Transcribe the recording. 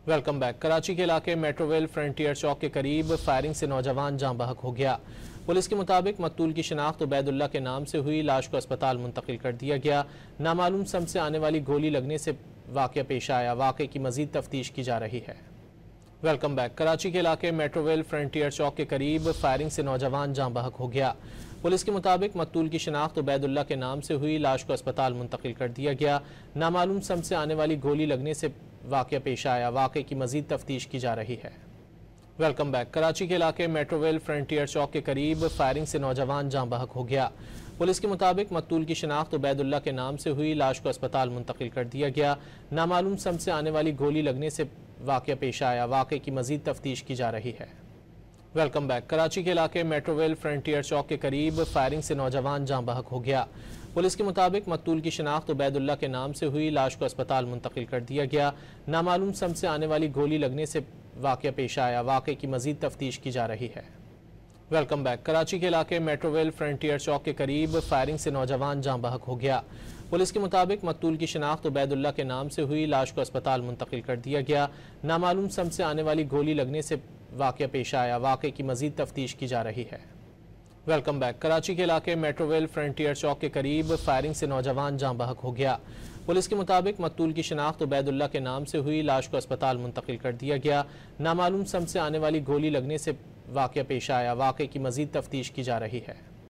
Welcome back. Karachi के इलाके मेट्रोवेल frontier चौक के करीब फायरिंग से नौजवान जाँ बहक हो गया। पुलिस के मुताबिक मकतूल की शिनाख्त उबैदुल्ला के नाम से हुई। लाश को अस्पताल मुंतकिल कर दिया गया। नामालूम सम से आने वाली गोली लगने से वाक़या पेश आया। वाक़े की मजीद तफ्तीश की जा रही है। Welcome back. कराची के इलाके मेट्रोवेल फ्रंटियर चौक के करीब फायरिंग से नौजवान जाँ बहक हो गया। पुलिस के मुताबिक मकतूल की शिनाख्त उबैदुल्ला के नाम से हुई। लाश को अस्पताल मुंतकिल कर दिया गया। नामालूम सम से आने वाली गोली लगने से वाक़या पेश आया। वाक़े की मजीद तफ्तीश की जा रही है। Welcome back. कराची के इलाके मेट्रोवेल फ्रंटियर चौक के करीब फायरिंग से नौजवान जाँ बहक हो गया। पुलिस के मुताबिक मकतूल की शिनाख्त उबैदुल्ला के नाम से हुई। लाश को अस्पताल मुंतकिल कर दिया गया। नामालूम सम से आने वाली गोली लगने से वाक़या पेश आया। वाक़े की मजीद तफ्तीश की जा रही है। Welcome back. कराची के इलाके मेट्रोवेल फ्रंटियर चौक के करीब फायरिंग से नौजवान जाँ बहक हो गया। पुलिस के मुताबिक मकतूल की शिनाख्त उबैदुल्ला के नाम से हुई। लाश को अस्पताल मुंतकिल कर दिया गया। नामालूम सम से आने वाली गोली लगने से वाक़या पेश आया। वाक़े की मजीद तफ्तीश की जा रही है। Welcome back. कराची के इलाके मेट्रोवेल फ्रंटियर चौक के करीब फायरिंग से नौजवान जाँ बहक हो गया। पुलिस के मुताबिक मकतूल की शिनाख्त उबैदुल्ला के नाम से हुई। लाश को अस्पताल मुंतकिल कर दिया गया। नामालूम सम से आने वाली गोली लगने से वाक़या पेश आया। वाक़े की मजीद तफ्तीश की जा रही है। Welcome back. कराची के इलाके मेट्रोवेल फ्रंटियर चौक के करीब फायरिंग से नौजवान जाँ बहक हो गया। पुलिस के मुताबिक मकतूल की शिनाख्त उबैदुल्ला के नाम से हुई। लाश को अस्पताल मुंतकिल कर दिया गया। नामालूम सम से आने वाली गोली लगने से वाक़या पेश आया। वाक़े की मजीद तफ्तीश की जा रही है। Welcome back. कराची के इलाके मेट्रोवेल फ्रंटियर चौक के करीब फायरिंग से नौजवान जाँ बहक हो गया। पुलिस के मुताबिक मकतूल की शिनाख्त उबैदुल्ला के नाम से हुई। लाश को अस्पताल मुंतकिल कर दिया गया। नामालूम सम से आने वाली गोली लगने से वाक़या पेश आया। वाक़े की मजीद तफ्तीश की जा रही है।